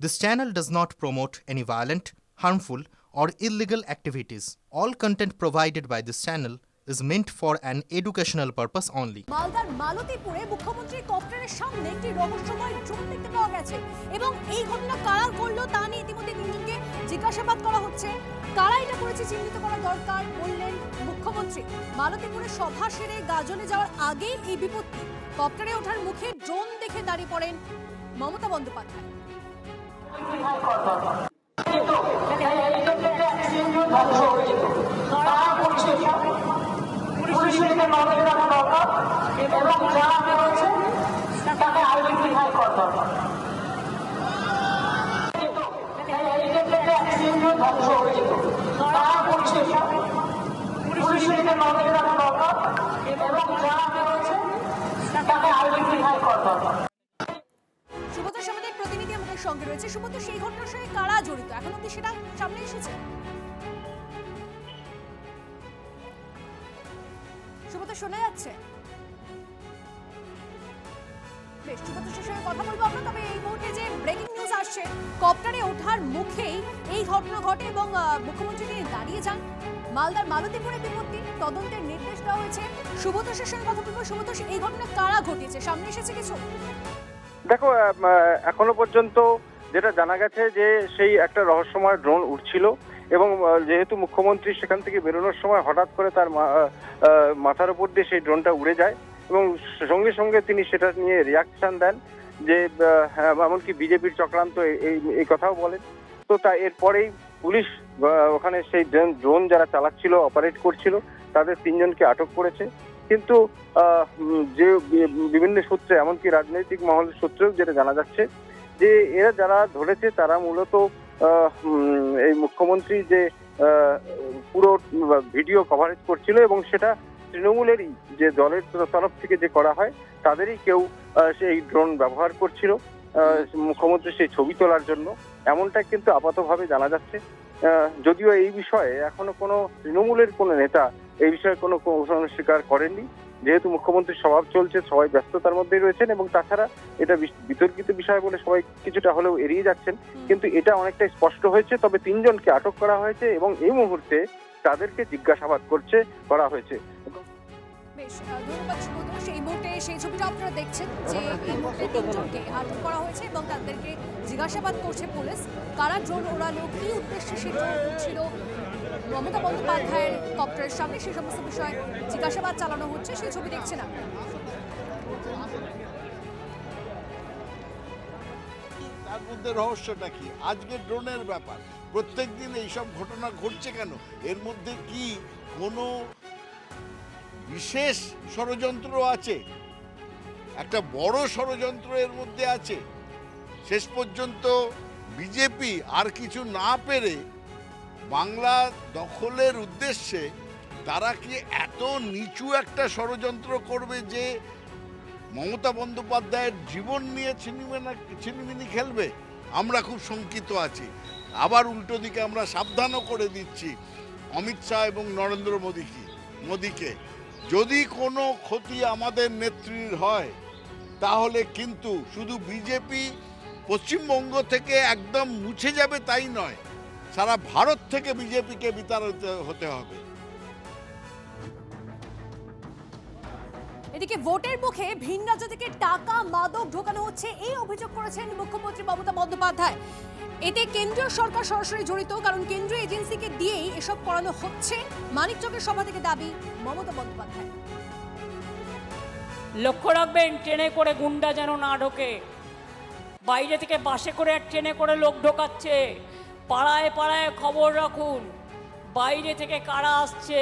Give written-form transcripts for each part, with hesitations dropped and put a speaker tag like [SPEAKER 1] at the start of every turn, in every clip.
[SPEAKER 1] This channel does not promote any violent, harmful, or illegal activities. All content provided by this channel is meant for an educational purpose only.
[SPEAKER 2] মালদার মালতীপুরে মুখ্যমন্ত্রীর কপ্টারের সামনে একটি রহস্যময় drone দেখতে পাওয়া গেছে এবং এই ঘটনা কারা করলো তা নিয়ে ইতিমধ্যে তিনজনকে জিজ্ঞাসাবাদ করা হচ্ছে। কারা এটা করেছে চিহ্নিত করা দরকার বললেন মুখ্যমন্ত্রী। মালতীপুরে সভা সেরে গাজনে যাওয়ার আগেই এই বিপত্তি। কপ্টারে ওঠার মুখে ড্রোন দেখে দাঁড়িয়ে পড়েন মমতা বন্দ্যোপাধ্যায়। সুব্রত সমাজের প্রতিনিধি আমাদের সঙ্গে রয়েছে। সুব্রত, সেই ঘটনার সঙ্গে কারা জড়িত এখন অব্দি সেটা সামনে এসেছে? সুব্রত, শোনা যাচ্ছে? বেশ, সুব্রতের সঙ্গে কথা বলবো আমরা। তবে এই মুহূর্তে যে ব্রেকিং নিউজ আসছে, কপ্টারে ওঠার মুখেই এই ঘটনা ঘটে এবং মুখ্যমন্ত্রী তিনি দাঁড়িয়ে যান। মালদার মালতীপুরে বিপত্তি, তদন্তের নির্দেশ দেওয়া হয়েছে। সুব্রতের সঙ্গে কথা বলবো। সুব্রত, এই ঘটনা কারা ঘটিয়েছে, সামনে এসেছে কিছু?
[SPEAKER 3] দেখো, এখনো পর্যন্ত যেটা জানা গেছে যে সেই একটা রহস্যময় ড্রোন উঠছিল এবং যেহেতু মুখ্যমন্ত্রী সেখান থেকে বেরোনোর সময় হঠাৎ করে তার মাথার উপর দিয়ে সেই ড্রোনটা উড়ে যায় এবং সঙ্গে সঙ্গে তিনি সেটা নিয়ে রিয়াকশন দেন যে এমনকি বিজেপির চক্রান্ত এই কথাও বলেন। তো তা এরপরেই পুলিশ ওখানে সেই ড্রোন যারা চালাচ্ছিল, অপারেট করছিল, তাদের তিনজনকে আটক করেছে। কিন্তু যে বিভিন্ন সূত্রে, এমনকি রাজনৈতিক মহলের সূত্রেও যেটা জানা যাচ্ছে যে এরা যারা ধরেছে তারা মূলত এই মুখ্যমন্ত্রী যে পুরো ভিডিও কভারেজ করছিল এবং সেটা তৃণমূলেরই যে দলের তরফ থেকে যে করা হয় তাদেরই কেউ সেই ড্রোন ব্যবহার করছিল মুখ্যমন্ত্রী সেই ছবি তোলার জন্য, এমনটা কিন্তু আপাতভাবে জানা যাচ্ছে। যদিও এই বিষয়ে এখনো কোনো তৃণমূলের কোনো নেতা এই বিষয়ে কোনো স্বীকার করেননি, যেহেতু মুখ্যমন্ত্রীর স্বভাব চলছে, সবাই ব্যস্ততার মধ্যেই রয়েছেন এবং তাছাড়া এটা বিতর্কিত বিষয় বলে সবাই কিছুটা হলেও এড়িয়ে যাচ্ছেন। কিন্তু এটা অনেকটাই স্পষ্ট হয়েছে। তবে তিনজনকে আটক করা হয়েছে এবং এই মুহূর্তে তাদেরকে জিজ্ঞাসাবাদ করা হয়েছে।
[SPEAKER 2] বেশ, ধন্যবাদ সুব্রত। সেই মুহূর্তে সেই ছবিটা আপনারা দেখছেন যে এই মুহূর্তে তিনজনকে আটক করা হয়েছে এবং তাদেরকে জিজ্ঞাসাবাদ করছে পুলিশ। কারা ড্রোন ওড়ালো, কি উদ্দেশ্যে সেই ড্রোন উঠছিল মমতা বন্দ্যোপাধ্যায়ের কপ্টারের সামনে, সেই সমস্ত বিষয়ে জিজ্ঞাসাবাদ চালানো হচ্ছে। সেই ছবি দেখছেন আপনারা।
[SPEAKER 4] তার মধ্যে রহস্যটা কি? আজকে ড্রোনের ব্যাপার, প্রত্যেকদিন এইসব ঘটনা ঘটছে কেন? এর মধ্যে কি কোনো বিশেষ ষড়যন্ত্র আছে? একটা বড় ষড়যন্ত্র এর মধ্যে আছে। শেষ পর্যন্ত বিজেপি আর কিছু না পেরে বাংলা দখলের উদ্দেশ্যে তারা কি এত নিচু একটা ষড়যন্ত্র করবে যে মমতা বন্দ্যোপাধ্যায়ের জীবন নিয়ে ছিনিমিনি খেলবে? আমরা খুব শঙ্কিত আছি। আবার উল্টো দিকে আমরা সাবধানও করে দিচ্ছি অমিত শাহ এবং নরেন্দ্র মোদীকে, যদি কোনো ক্ষতি আমাদের নেত্রীর হয় তাহলে কিন্তু শুধু বিজেপি পশ্চিমবঙ্গ থেকে একদম মুছে যাবে তাই নয়, সারা ভারত থেকে বিজেপিকে বিতাড়িত হতে হবে।
[SPEAKER 2] এদিকে ভোটের মুখে ভিন রাজ্য থেকে টাকা, মাদক ঢোকানো হচ্ছে, এই অভিযোগ করেছেন মুখ্যমন্ত্রী মমতা বন্দ্যোপাধ্যায়। এতে কেন্দ্রীয় সরকার সরাসরি জড়িত, কারণ কেন্দ্রীয় এজেন্সিকে দিয়েই এসব করানো হচ্ছে। মানিকচকের সভা থেকে দাবি মমতা বন্দ্যোপাধ্যায়।
[SPEAKER 5] লক্ষ্য রাখবেন, ট্রেনে করে গুন্ডা যেন না ঢোকে। বাইরে থেকে বাসে করে আর ট্রেনে করে লোক ঢোকাচ্ছে। পাড়ায় পাড়ায় খবর রাখুন বাইরে থেকে কারা আসছে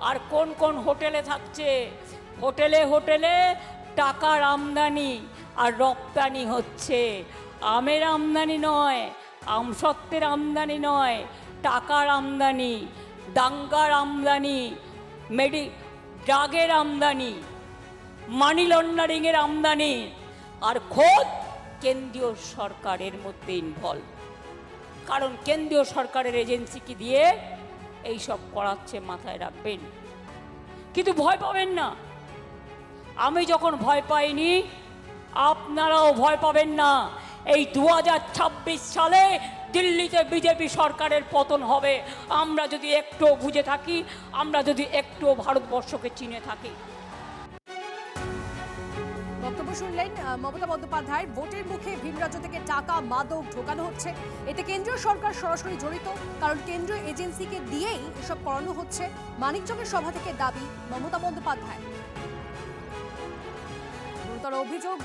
[SPEAKER 5] আর কোন কোন হোটেলে থাকছে। হোটেলে হোটেলে টাকার আমদানি আর রপ্তানি হচ্ছে। আমের আমদানি নয়, আমসত্ত্বের আমদানি নয়, টাকার আমদানি, দাঙ্গার আমদানি, ড্রাগের আমদানি, মানি লন্ডারিংয়ের আমদানি, আর খোদ কেন্দ্রীয় সরকারের মধ্যে ইনভলভ। কারণ কেন্দ্রীয় সরকারের এজেন্সিকে দিয়ে এই সব করাচ্ছে, মাথায় রাখবেন। কিন্তু ভয় পাবেন না। আমি যখন ভয় পাইনি, আপনারাও ভয় পাবেন না। এই 2026 সালে দিল্লিতে বিজেপি সরকারের পতন হবে আমরা যদি একটু বুঝে থাকি, আমরা যদি একটু ভারতবর্ষকে চিনে থাকি।
[SPEAKER 2] বক্তব্য শুনলেন মমতা বন্দ্যোপাধ্যায়। ভোটের মুখে ভিন রাজ্য থেকে টাকা মাদক ঢোকানো হচ্ছে, এতে কেন্দ্রীয় সরকার সরাসরি জড়িত, কারণ কেন্দ্রীয় এজেন্সিকে দিয়েই এসব করানো হচ্ছে, মানিকচকের সভা থেকে দাবি মমতা বন্দ্যোপাধ্যায়। গুরুতর অভিযোগ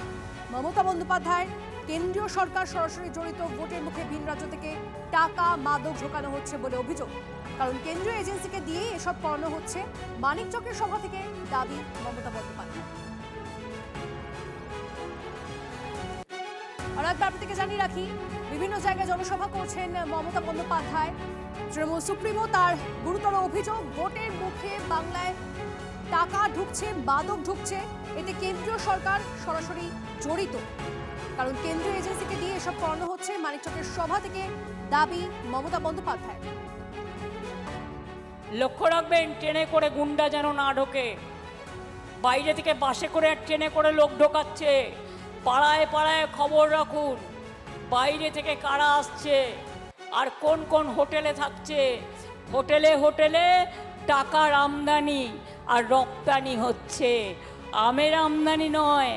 [SPEAKER 2] মমতা বন্দ্যোপাধ্যায়, কেন্দ্রীয় সরকার সরাসরি জড়িত, ভোটের মুখে ভিন রাজ্য থেকে টাকা মাদক ঢোকানো হচ্ছে বলে অভিযোগ, কারণ কেন্দ্রীয় এজেন্সিকে দিয়েই এসব করানো হচ্ছে, মানিকচকের সভা থেকে দাবি মমতা বন্দ্যোপাধ্যায়। আর একবার আপনাদেরকে জানিয়ে রাখি, বিভিন্ন জায়গায় জনসভা করছেন মমতা বন্দ্যোপাধ্যায়। তৃণমূল সুপ্রিমো, তার গুরুতর অভিযোগ ভোটের মুখে বাংলায় টাকা ঢুকছে, মাদক ঢুকছে, এতে কেন্দ্রীয় সরকার সরাসরি জড়িত, কারণ কেন্দ্রীয় এজেন্সিকে দিয়ে এসব করানো হচ্ছে, মানিকচকের সভা থেকে দাবি মমতা বন্দ্যোপাধ্যায়।
[SPEAKER 5] লক্ষ্য রাখবেন, ট্রেনে করে গুন্ডা যেন না ঢোকে, বাইরে থেকে বাসে করে আর ট্রেনে করে লোক ঢোকাচ্ছে, পাড়ায় পাড়ায় খবর রাখুন বাইরে থেকে কারা আসছে আর কোন কোন হোটেলে থাকছে। হোটেলে হোটেলে টাকার আমদানি আর রপ্তানি হচ্ছে, আমের আমদানি নয়,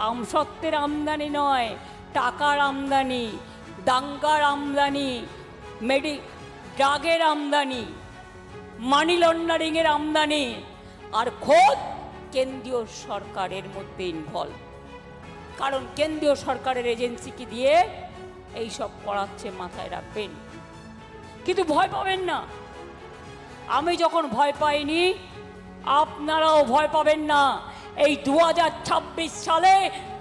[SPEAKER 5] আমসত্ত্বের আমদানি নয়, টাকার আমদানি, দাঙ্গার আমদানি, ড্রাগের আমদানি, মানি লন্ডারিংয়ের আমদানি, আর খোদ কেন্দ্রীয় সরকারের মধ্যে ইনভলভ, কারণ কেন্দ্রীয় সরকারের এজেন্সিকে দিয়ে এই সব করাচ্ছে, মাথায় রাখবেন। কিন্তু ভয় পাবেন না, আমি যখন ভয় পাইনি আপনারাও ভয় পাবেন না। এই 2026 সালে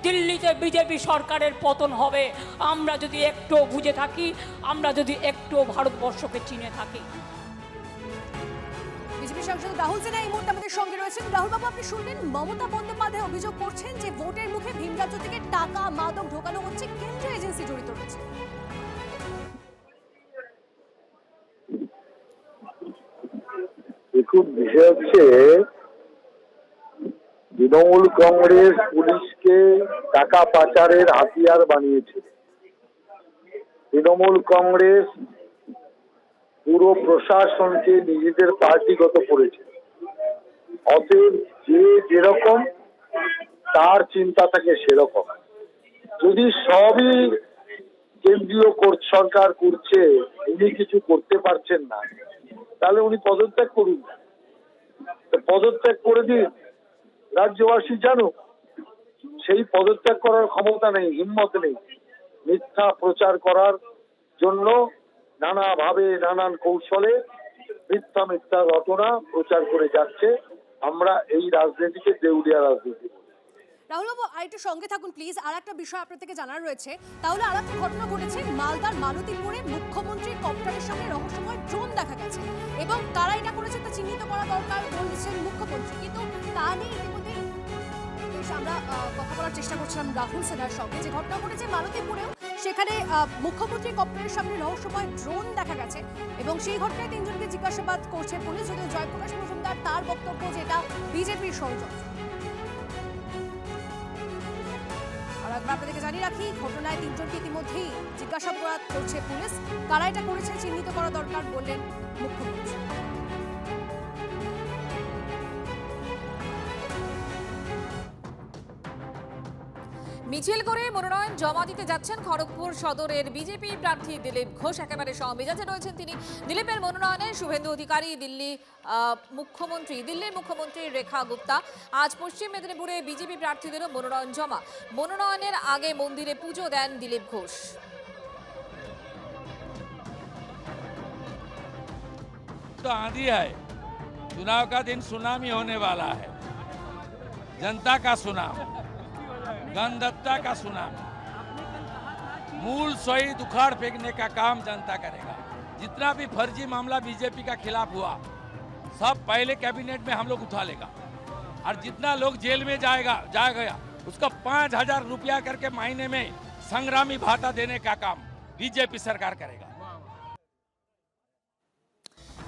[SPEAKER 5] দিল্লিতে বিজেপি সরকারের পতন হবে আমরা যদি একটু বুঝে থাকি, আমরা যদি একটু ভারতবর্ষকে চিনে থাকি।
[SPEAKER 2] বিজেপি সাংসদ রাহুল সিনহা এই মুহূর্তে আমাদের সঙ্গে রয়েছেন। রাহুল বাবু, আপনি শুনলেন মমতা বন্দ্যোপাধ্যায় অভিযোগ করছেন যে ভোটের মুখে ভিন রাজ্য থেকে টাকা মাদক ঢোকানো হচ্ছে, কেন্দ্রীয় এজেন্সি জড়িত রয়েছে।
[SPEAKER 6] দেখুন, বিষয় হচ্ছে তৃণমূল কংগ্রেস পুলিশকে টাকা পাচারের হাতিয়ার বানিয়েছে। তৃণমূল কংগ্রেস পুরো প্রশাসনকে নিজেদের পার্টিগত করেছে। অতএব যে যেরকম তার চিন্তা থাকে সেরকম। যদি সবই কেন্দ্রীয় সরকার করছে, উনি কিছু করতে পারছেন না, তাহলে উনি পদত্যাগ করুন, পদত্যাগ করে দিন, রাজ্যবাসী জানুক। সেই পদত্যাগ করার ক্ষমতা নেই, হিম্মত নেই। মিথ্যা প্রচার করার জন্য নানাভাবে নানান কৌশলে মিথ্যা মিথ্যা রটনা প্রচার করে যাচ্ছে। আমরা এই রাজনীতিকে দেউলিয়া রাজনীতি।
[SPEAKER 2] রাহুল বাবু, আর একটু সঙ্গে থাকুন প্লিজ। আর একটা বিষয় আপনার থেকে জানার রয়েছে। তাহলে আর একটা ঘটনা ঘটেছে, মালদার মালতীপুরে মুখ্যমন্ত্রীর কপ্টারের সামনে রহস্যময় ড্রোন দেখা গেছে, এবং কারা এটা করেছে তা চিহ্নিত করা দরকার বলছেন মুখ্যমন্ত্রী। কিন্তু তা নিয়ে ইতিমধ্যে আমরা কথা বলার চেষ্টা করছিলাম রাহুল সিনহার সঙ্গে। যে ঘটনা ঘটেছে মালতীপুরেও, সেখানে মুখ্যমন্ত্রী কপ্টারের সামনে রহস্যময় ড্রোন দেখা গেছে, এবং সেই ঘটনায় 3 জনকে জিজ্ঞাসাবাদ করছে পুলিশ। যদিও জয়প্রকাশ মজুমদার তার বক্তব্য যে এটা বিজেপির ষড়যন্ত্র। আর একবার আপনাদেরকে জানিয়ে রাখি, ঘটনায় 3 জনকে ইতিমধ্যেই জিজ্ঞাসাবাদ করছে পুলিশ। কারা এটা করেছে চিহ্নিত করা দরকার বললেন মুখ্যমন্ত্রী।
[SPEAKER 7] মিছিল করে মনোনয়ন জমা দিতে যাচ্ছেন খড়গপুর সদরের বিজেপি প্রার্থী দিলীপ ঘোষ। একেবারে সমমেজাজে রয়েছেন তিনি। দিলীপের মনোনয়নে শুভেন্দু অধিকারী, দিল্লির মুখ্যমন্ত্রী রেখা গুপ্তা। আজ পশ্চিম মেদিনীপুরে বিজেপি প্রার্থীদেরও মনোনয়ন জমা। মনোনয়নের আগে মন্দিরে পুজো দেন দিলীপ ঘোষ।
[SPEAKER 8] तो आंधी है, चुनाव का दिन सुनामी होने वाला है, जनता का सुनामी, गणदत्ता का सुनामी, मूल शहीद उखाड़ फेंकने का काम जनता करेगा। जितना भी फर्जी मामला बीजेपी का खिलाफ हुआ सब पहले कैबिनेट में हम लोग उठा लेगा, और जितना लोग जेल में जा गया उसका 5,000 रुपया करके महीने में संग्रामी भाता देने का काम बीजेपी सरकार करेगा।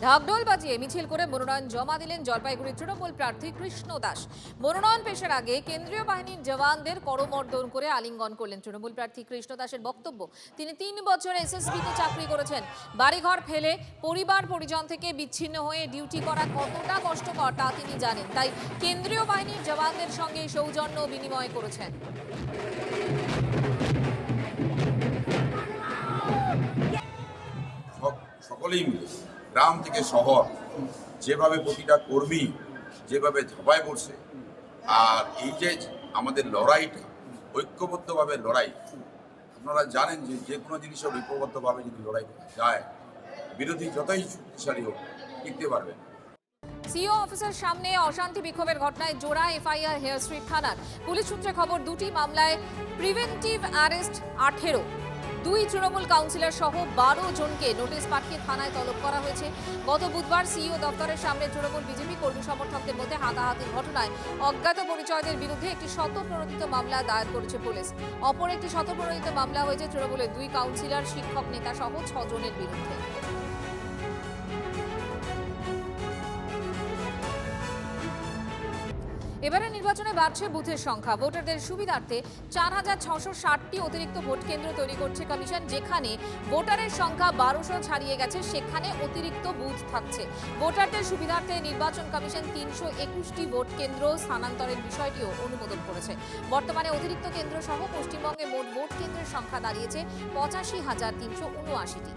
[SPEAKER 7] ঢাকঢোল বাজিয়ে মিছিল করে মনোনয়ন জমা দিলেন জলপাইগুড়ির তৃণমূল প্রার্থী কৃষ্ণ দাস। মনোনয়ন পেশের আগে কেন্দ্রীয় বাহিনীর জওয়ানদের করমর্দন করে আলিঙ্গন করলেন তৃণমূল প্রার্থী কৃষ্ণ দাসের বক্তব্য, তিনি 3 বছর এসএসবিতে চাকরি করেছেন। বাড়িঘর ফেলে পরিবার পরিজন থেকে বিচ্ছিন্ন হয়ে ডিউটি করা কতটা কষ্টকর তা তিনি জানেন, তাই কেন্দ্রীয় বাহিনীর জওয়ানদের সঙ্গে সৌজন্য বিনিময় করেছেন।
[SPEAKER 9] সকলেই মিলে গ্রাম থেকে শহর যেভাবে প্রতিটা কর্মী যেভাবে ঝাঁপায় পড়ছে, আর এই যে আমাদের লড়াইটা ঐক্যবদ্ধভাবে লড়াই, আপনারা জানেন যে যে কোনো জিনিসের ঐক্যবদ্ধভাবে যদি লড়াই করা যায়, বিরোধী যতই শক্তিশালী হোক টিকতে পারবে।
[SPEAKER 7] সিও অফিসের সামনে অশান্তি বিক্ষোভের ঘটনায় জোড়া এফআইআর হেয়ার স্ট্রিট থানার। পুলিশ সূত্রে খবর, 2টি মামলায় প্রিভেন্টিভ অ্যারেস্ট 18, 2 তৃণমূল কাউন্সিলর সহ 12 জনকে নোটিশ পাঠিয়ে থানায় তলব করা হয়েছে। গত বুধবার সিইও দপ্তরের সামনে তৃণমূল বিজেপি কর্মী সমর্থকদের মধ্যে হাতাহাতির ঘটনায় অজ্ঞাত পরিচয়দের বিরুদ্ধে একটি স্বতঃপ্রণোদিত মামলা দায়ের করেছে পুলিশ। অপর একটি স্বতঃপ্রণোদিত মামলা হয়েছে তৃণমূলের 2 কাউন্সিলর, শিক্ষক নেতা সহ 6 জনের বিরুদ্ধে। এবারে নির্বাচনে বাড়ছে বুথের সংখ্যা। ভোটারদের সুবিধার্থে 4660টি অতিরিক্ত ভোট কেন্দ্র তৈরি করছে কমিশন। যেখানে ভোটারের সংখ্যা 1200 ছাড়িয়ে গেছে, সেখানে অতিরিক্ত বুথ থাকছে। ভোটারদের সুবিধার্থে নির্বাচন কমিশন 321টি ভোট কেন্দ্র স্থানান্তরের বিষয়টিও অনুমোদন করেছে। বর্তমানে অতিরিক্ত কেন্দ্র সহ পশ্চিমবঙ্গে মোট ভোট কেন্দ্রের সংখ্যা দাঁড়িয়েছে 85,379টি।